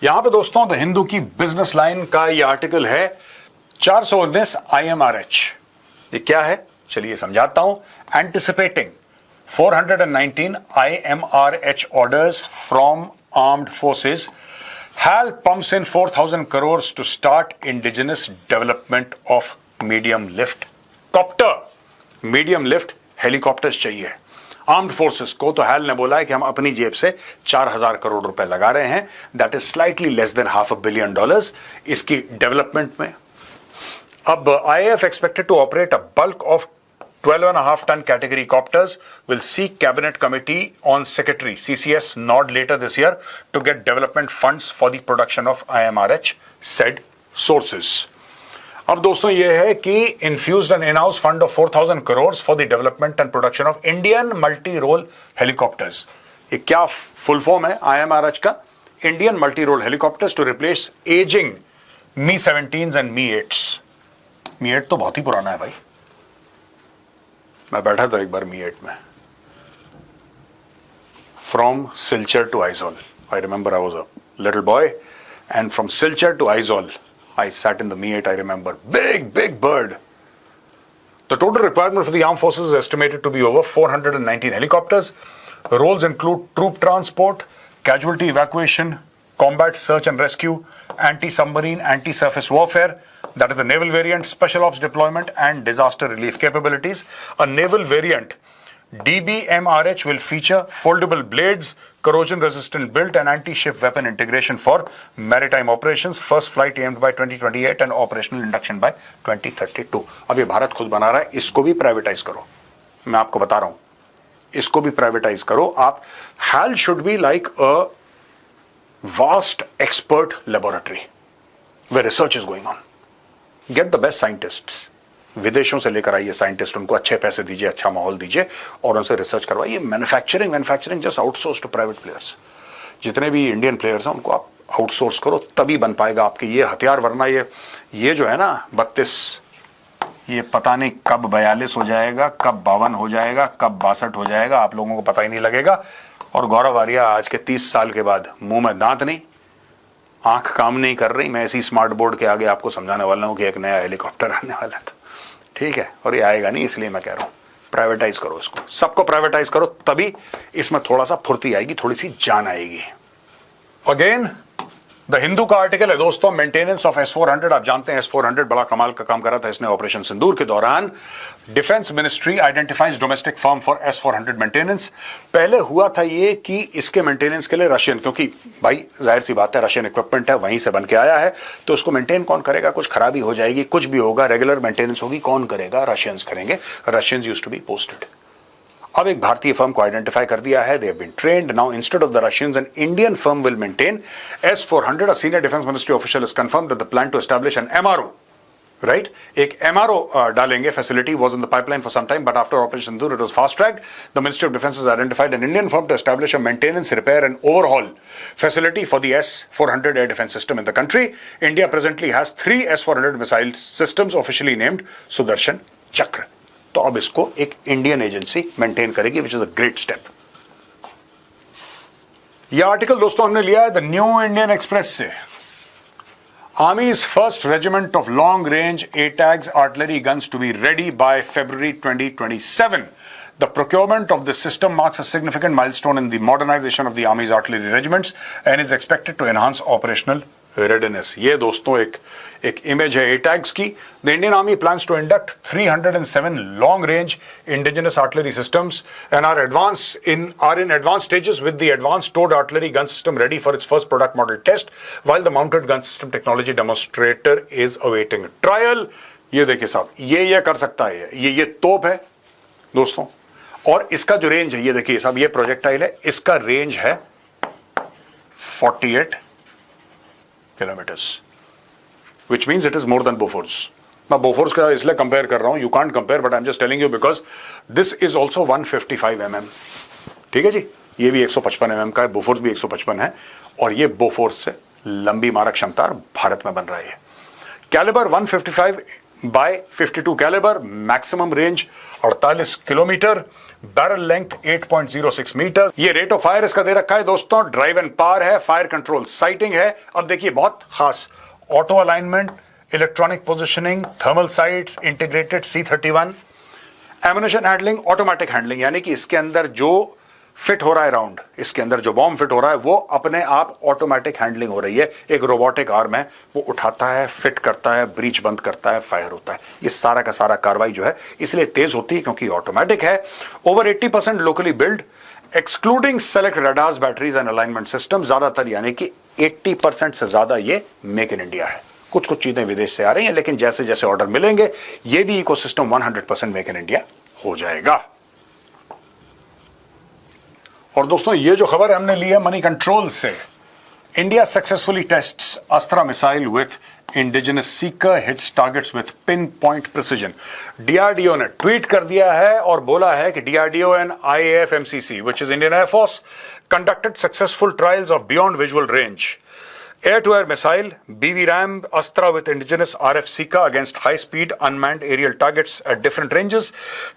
यहां पे दोस्तों द हिंदू की बिजनेस लाइन का ये आर्टिकल है 419 IMRH। ये क्या है चलिए समझाता हूं। Anticipating 419 IMRH orders from armed forces, HAL pumps in 4,000 crores to start indigenous development of medium lift copter। Medium lift helicopters चाहिए आर्म्ड फोर्सेस को, तो हैल ने बोला है कि हम अपनी जेब से 4,000 करोड़ रुपए लगा रहे हैं। That is slightly less than $500 million इसकी डेवलपमेंट में। अब IAF expected to operate a bulk of 12.5 ton category copters will seek cabinet committee on secretary CCS nod later this year to get development funds for the production of IMRH, said sources। अब दोस्तों ये है कि infused an in-house fund of 4,000 crores for the development and production of Indian multi-role helicopters। ये क्या full form है IMRH का? Indian multi-role helicopters to replace aging Mi-17s and Mi-8s। Mi-8 तो बहुत ही पुराना है भाई, मैं बैठा था एक बार Mi-8 में। From Silchar to Aizawl, I remember I was a little boy, and from Silchar to Aizawl I sat in the Mi-8, I remember. Big bird. The total requirement for the armed forces is estimated to be over 419 helicopters. Roles include troop transport, casualty evacuation, combat search and rescue, anti-submarine, anti-surface warfare, that is the naval variant, special ops deployment and disaster relief capabilities. A naval variant, DBMRH, will feature foldable blades, corrosion resistant built and anti-ship weapon integration for maritime operations. First flight aimed by 2028 and operational induction by 2032। अब ये भारत खुद बना रहा है, इसको भी privatise करो। मैं आपको बता रहा हूं, इसको भी प्राइवेटाइज करो आप। HAL should be like a vast expert laboratory where research is going on। Get the best scientists, विदेशों से लेकर आइए साइंटिस्ट, उनको अच्छे पैसे दीजिए, अच्छा माहौल दीजिए और उनसे रिसर्च करवाइए। Manufacturing just outsource to private players. जितने भी इंडियन प्लेयर्स हैं उनको आप आउटसोर्स करो, तभी बन पाएगा आपके ये हथियार। वरना ये जो है ना 32, ये पता नहीं कब 42 हो जाएगा, कब 52 हो जाएगा, कब 62 हो जाएगा, आप लोगों को पता ही नहीं लगेगा। और गौरव आर्या आज के 30 साल के बाद मुंह में दांत नहीं, आंख काम नहीं कर रही, मैं इसी स्मार्ट बोर्ड के आगे आपको समझाने वाला हूं कि एक नया हेलीकॉप्टर आने वाला था, ठीक है, और ये आएगा नहीं, इसलिए मैं कह रहा हूं प्राइवेटाइज करो इसको, सबको प्राइवेटाइज करो, तभी इसमें थोड़ा सा फुर्ती आएगी, थोड़ी सी जान आएगी। अगेन द हिंदू का आर्टिकल है दोस्तों, मेंटेनेंस ऑफ S-400। आप जानते हैं S-400 बड़ा कमाल का काम करा था इसने ऑपरेशन सिंदूर के दौरान। Defence ministry identifies domestic firm for S-400 maintenance. पहले हुआ था ये कि इसके मेंटेनेंस के लिए रशियन, क्योंकि भाई जाहिर सी बात है रशियन इक्विपमेंट है, वहीं से बन के आया है, तो उसको मेंटेन कौन करेगा? कुछ खराबी हो जाएगी, कुछ भी होगा, रेगुलर मेंटेनेंस होगी, कौन करेगा? रशियंस करेंगे। Russians used to be posted. अब एक भारतीय फर्म को आइडेंटिफाई कर दिया है, they have been trained. Now instead of the Russians an Indian firm will maintain S-400। A senior defence ministry official has confirmed that the plan to establish an MRO, right? एक MRO डालेंगे facility was in the pipeline for some time, but after Operation Sindoor it was fast tracked. The Ministry of Defense has identified an Indian firm to establish a maintenance, repair and overhaul facility for the S-400 air defense system in the country. India presently has 3 S-400 missile systems officially named Sudarshan Chakra। तो अब इसको एक Indian agency maintain करेगी, which is a great step. यह article दोस्तों हमने लिया है द न्यू इंडियन एक्सप्रेस से। Army's first regiment of long range ATAGS artillery guns to be ready by February 2027। The procurement of this system marks a significant milestone in the modernization of the Army's artillery regiments and is expected to enhance operational readiness। ये दोस्तों एक image है ATAGS की। The Indian Army plans to induct 307 long-range indigenous artillery systems and are in advanced stages with the advanced towed artillery gun system ready for its first product model test, while the mounted gun system technology demonstrator is awaiting trial। ये देखिए साहब, ये कर सकता है, ये तोप है दोस्तों, और इसका जो रेंज है ये देखिए साहब, ये प्रोजेक्टाइल है, इसका रेंज है 48 kilometres, which means it is more than Bofors। मैं बोफोर्स का इसलिए कंपेयर कर रहा हूं, you can't compare, but I am just telling you because this is also 155 mm। ठीक है जी, ये भी 155 mm का है, बोफोर्स भी 155 है, और ये बोफोर्स से लंबी मारक क्षमता भारत में बन रही है। Calibre 155 by 52 calibre, maximum range 48 kilometre, barrel length 8.06 metre. ये रेट ऑफ फायर इसका दे रखा है दोस्तों, ड्राइव एंड पार है, फायर कंट्रोल साइटिंग है। अब देखिए बहुत खास, auto alignment, electronic positioning, thermal sites, integrated C31, ammunition handling, automatic handling, यानी कि इसके अंदर जो फिट हो रहा है राउंड, इसके अंदर जो बॉम्ब फिट हो रहा है वो अपने आप ऑटोमेटिक हैंडलिंग हो रही है। एक रोबोटिक आर्म है, वो उठाता है, फिट करता है, ब्रीच बंद करता है, फायर होता है। ये सारा का सारा कार्रवाई जो है इसलिए तेज होती है क्योंकि ऑटोमेटिक है। Over 80% locally build, excluding select radars, batteries and alignment system, ज्यादातर यानी कि 80% से ज्यादा ये मेक इन इंडिया है। कुछ कुछ चीजें विदेश से आ रही हैं, लेकिन जैसे जैसे ऑर्डर मिलेंगे ये भी इकोसिस्टम 100% मेक इन इंडिया हो जाएगा। और दोस्तों ये जो खबर हमने ली है मनी कंट्रोल से, India successfully tests अस्त्रा missile with indigenous Sikar, hits targets with pin point precision. DRDO ने ट्वीट कर दिया है और बोला है कि DRDO and IAF-MCC, which is Indian Air Force, conducted successful trials of beyond visual range air-to-air missile BVRAM Astra with indigenous RF Sika against high-speed unmanned aerial targets at different ranges,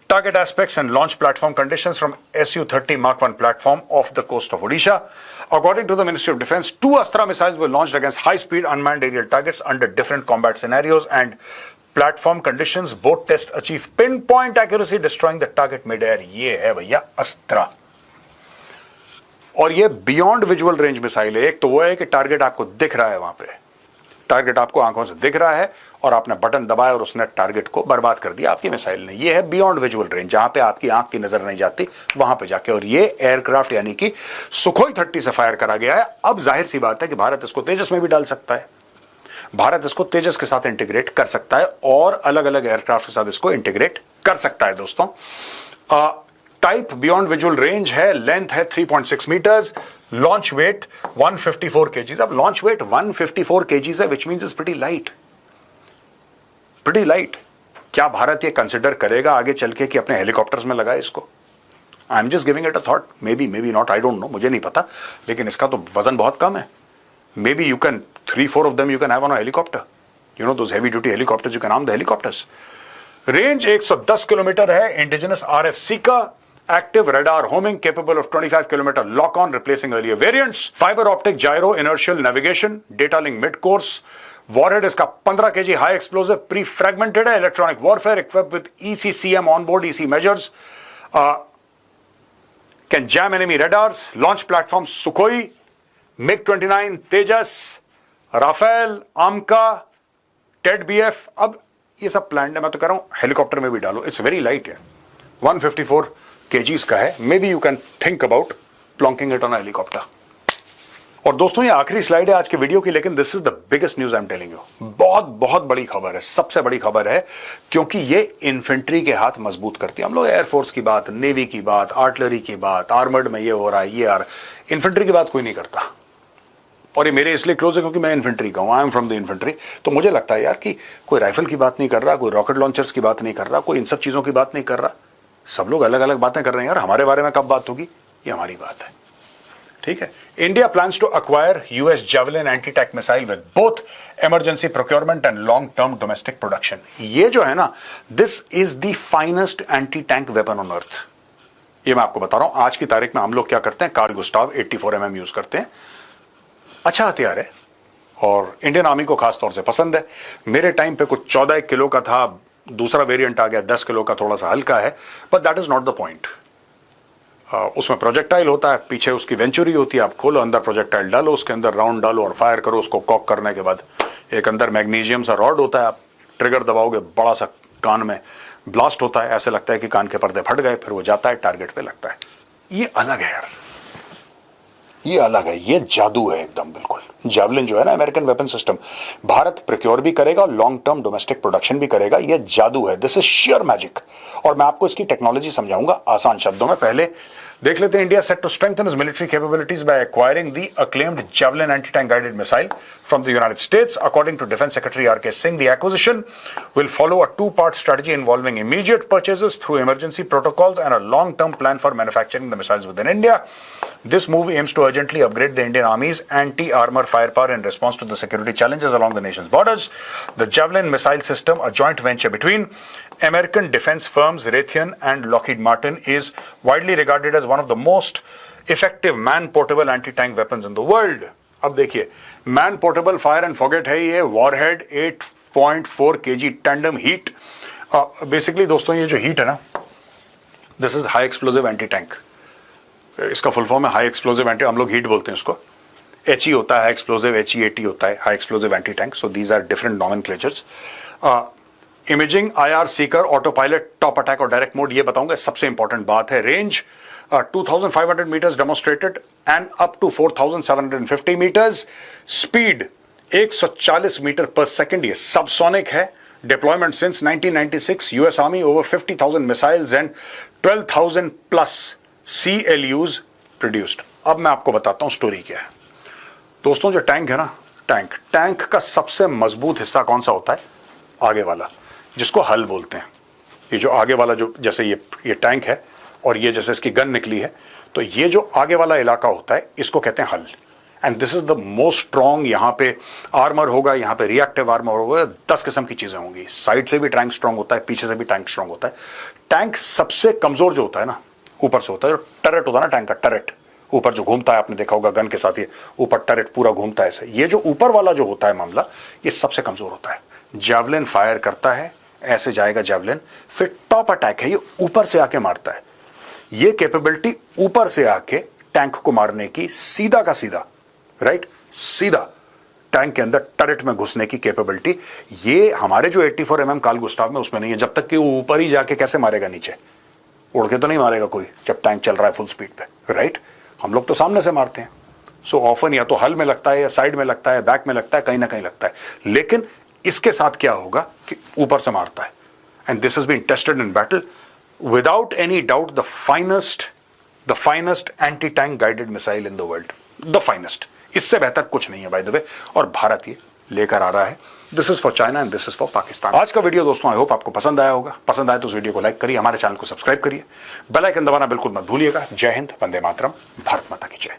target aspects and launch platform conditions from Su-30 Mark 1 platform off the coast of Odisha. According to the Ministry of Defence, 2 Astra missiles were launched against high-speed unmanned aerial targets under different combat scenarios and platform conditions. Both tests achieve pinpoint accuracy, destroying the target mid-air. ये है भैया अस्त्रा। और ये beyond visual range missile है। एक तो वो है कि टारगेट आपको दिख रहा है, वहां पे टारगेट आपको आंखों से दिख रहा है और आपने बटन दबाया और उसने टारगेट को बर्बाद कर दिया आपकी मिसाइल ने। ये है बियॉन्ड विजुअल रेंज, जहां पे आपकी आंख की नजर नहीं जाती वहां पे जाके। और ये एयरक्राफ्ट यानी कि सुखोई 30 से फायर करा गया है। अब जाहिर सी बात है कि भारत इसको तेजस में भी डाल सकता है, भारत इसको तेजस के साथ इंटीग्रेट कर सकता है और अलग अलग एयरक्राफ्ट के साथ इसको इंटीग्रेट कर सकता है दोस्तों। टाइप बियॉन्ड विजुअल रेंज है, लेंथ है 3.6 मीटर्स, लॉन्च वेट 154 kgs। अब लॉन्च वेट 154 kgs है, which means is pretty light, pretty light. क्या भारत ये कंसिडर करेगा आगे चल के कि अपने हेलीकॉप्टर्स में लगाए इसको? I am just giving it a thought, may be not, I don't know, मुझे नहीं पता, लेकिन इसका तो वजन बहुत कम है। Maybe you can 3-4 of them you can have on a helicopter, you know those heavy duty helicopters, you can arm the helicopters। Range 110 kilometre है, indigenous RF Sika, active radar homing capable of 25 km lock on replacing earlier variants, fiber optic gyro inertial navigation, data link mid course, warhead इसका 15 kg high explosive pre fragmented है, electronic warfare equipped with ECCM onboard EC measures, can jam enemy radars, launch platform Sukhoi, MiG-29, Tejas, Rafale, आमका, टेड BF। अब ये सब plan है, मैं तो कह रहा हूं हेलीकॉप्टर में भी डालो, इट्स वेरी लाइट है, 154 kgs का है। Maybe you can think about plonking it on helicopter. और दोस्तों ये आखिरी स्लाइड है आज के वीडियो की, लेकिन this is the biggest news I am telling you. बहुत बहुत बड़ी खबर है, सबसे बड़ी खबर है, क्योंकि ये इन्फेंट्री के हाथ मजबूत करती है। हम लोग एयरफोर्स की बात, नेवी की बात, आर्टिलरी की बात, आर्मर्ड में ये हो रहा है, ये आ रहा है, इन्फेंट्री की बात कोई नहीं करता। और ये मेरे इसलिए क्लोज है क्योंकि मैं इन्फेंट्री का हूं, I am from the infantry. तो मुझे लगता है यार कि कोई राइफल की बात नहीं कर रहा, कोई रॉकेट लॉन्चर्स की बात नहीं कर रहा, कोई इन सब चीजों की बात नहीं कर रहा, सब लोग अलग अलग बातें कर रहे हैं यार। हमारे बारे में कब बात होगी? ये हमारी बात है, ठीक है। India plans to acquire US Javelin anti tank missile with both emergency procurement and long term domestic production. ये जो है ना, this is the finest anti tank weapon on earth. ये मैं आपको बता रहा हूं, आज की तारीख में हम लोग क्या करते हैं, कार्ल गुस्टाव 84 mm यूज करते हैं। अच्छा हथियार है और इंडियन आर्मी को खासतौर से पसंद है। मेरे टाइम पे कुछ 14 किलो का था, दूसरा वेरिएंट आ गया 10 किलो का, थोड़ा सा हल्का है, but that is not the point. उसमें प्रोजेक्टाइल होता है, पीछे उसकी वेंचुरी होती है, आप खोलो, अंदर प्रोजेक्टाइल डालो, उसके अंदर राउंड डालो और फायर करो। उसको कॉक करने के बाद एक अंदर मैग्नीशियम सा रॉड होता है, आप ट्रिगर दबाओगे, बड़ा सा कान में ब्लास्ट होता है, ऐसे लगता है कि कान के पर्दे फट गए, फिर वो जाता है टारगेट पे लगता है। ये अलग है यार, ये अलग है, ये जादू है एकदम बिल्कुल। जैवलिन जो है ना, American weapon system, Bharat procure भी करेगा, लॉन्ग टर्म डोमेस्टिक प्रोडक्शन भी करेगा। ये जादू है, दिस इज शेयर मैजिक। और मैं आपको इसकी टेक्नोलॉजी समझाऊंगा आसान शब्दों में। पहले देख लेते हैं. India set to strengthen its military capabilities by acquiring the acclaimed Javelin anti-tank guided missile from the United States. According to Defense Secretary R.K. Singh, the acquisition will follow a two-part strategy involving immediate purchases through emergency protocols and a long-term plan for manufacturing the missiles within India. This move aims to urgently upgrade the Indian Army's anti-armor firepower in response to the security challenges along the nation's borders. The Javelin missile system, a joint venture between American defense firms Raytheon and Lockheed Martin, is widely regarded as one of the most effective man-portable anti-tank weapons in the world. अब देखिए, man-portable fire and forget है ये warhead 8.4 kg tandem heat. Basically दोस्तों ये जो heat है ना, this is high explosive anti-tank. इसका फुल फॉर्म है हाई एक्सप्लोसिव एंटी, हम लोग हीट बोलते हैं उसको. HE होता है हाई एक्सप्लोसिव, HEAT होता है high explosive anti tank. So these are different nomenclatures. Imaging, IR seeker, auto pilot, top attack और डायरेक्ट मोड, ये बताऊंगा. सबसे इंपॉर्टेंट बात है range 2500 metres demonstrated and up to 4750 metres. Speed 140 metre पर सेकेंड. ये सबसोनिक है. Deployment since 1996. US army over 50,000 missiles and 12,000 plus CLUs produced. अब मैं आपको बताता हूं स्टोरी क्या है. दोस्तों जो टैंक है ना, टैंक का सबसे मजबूत हिस्सा कौन सा होता है? आगे वाला, जिसको हल बोलते हैं. ये जो आगे वाला, जो जैसे ये टैंक है और ये जैसे इसकी गन निकली है, तो ये जो आगे वाला इलाका होता है इसको कहते हैं हल. And this is the most strong. यहां पे आर्मर होगा, यहां पे रिएक्टिव आर्मर होगा, 10 किस्म की चीजें होंगी. साइड से भी टैंक स्ट्रॉन्ग होता है, पीछे से भी टैंक स्ट्रॉन्ग होता है. टैंक सबसे कमजोर जो होता है ना, ऊपर से होता है. टरेट होता है ना टैंक का, टरेट ऊपर जो घूमता है, आपने देखा होगा गन के साथ ये ऊपर टरेट पूरा घूमता है ऐसे. ये जो ऊपर वाला जो होता है मामला, ये सबसे कमजोर होता है. जैवलिन फायर करता है, ऐसे जाएगा जैवलिन. फिर टॉप अटैक है, ये ऊपर से आके मारता है. ये कैपेबिलिटी ऊपर से आके टैंक को मारने की, सीधा का सीधा, राइट, सीधा टैंक के अंदर टरेट में घुसने की कैपेबिलिटी, ये हमारे जो 84 mm कार्ल गुस्ताव में उसमें नहीं है. जब तक कि वो ऊपर ही जाके कैसे मारेगा, नीचे उड़ के तो नहीं मारेगा कोई जब टैंक चल रहा है फुल स्पीड पे, राइट. हम लोग तो सामने से मारते हैं. सो ऑफन या तो हल में लगता है, या साइड में लगता है, बैक में लगता है, कहीं ना कहीं लगता है. लेकिन इसके साथ क्या होगा कि ऊपर से मारता है. And this has been tested in battle without any doubt. The finest anti tank guided missile in the world, the finest. इससे बेहतर कुछ नहीं है बाय द वे. और भारत ये लेकर आ रहा है. This is for China and this is for Pakistan. आज का वीडियो दोस्तों आई होप आपको पसंद आया होगा. पसंद आए तो इस वीडियो को लाइक करिए, हमारे चैनल को सब्सक्राइब करिए, बेल आइकन दबाना बिल्कुल मत भूलिएगा. जय हिंद, वंदे मातरम, भारत माता की जय.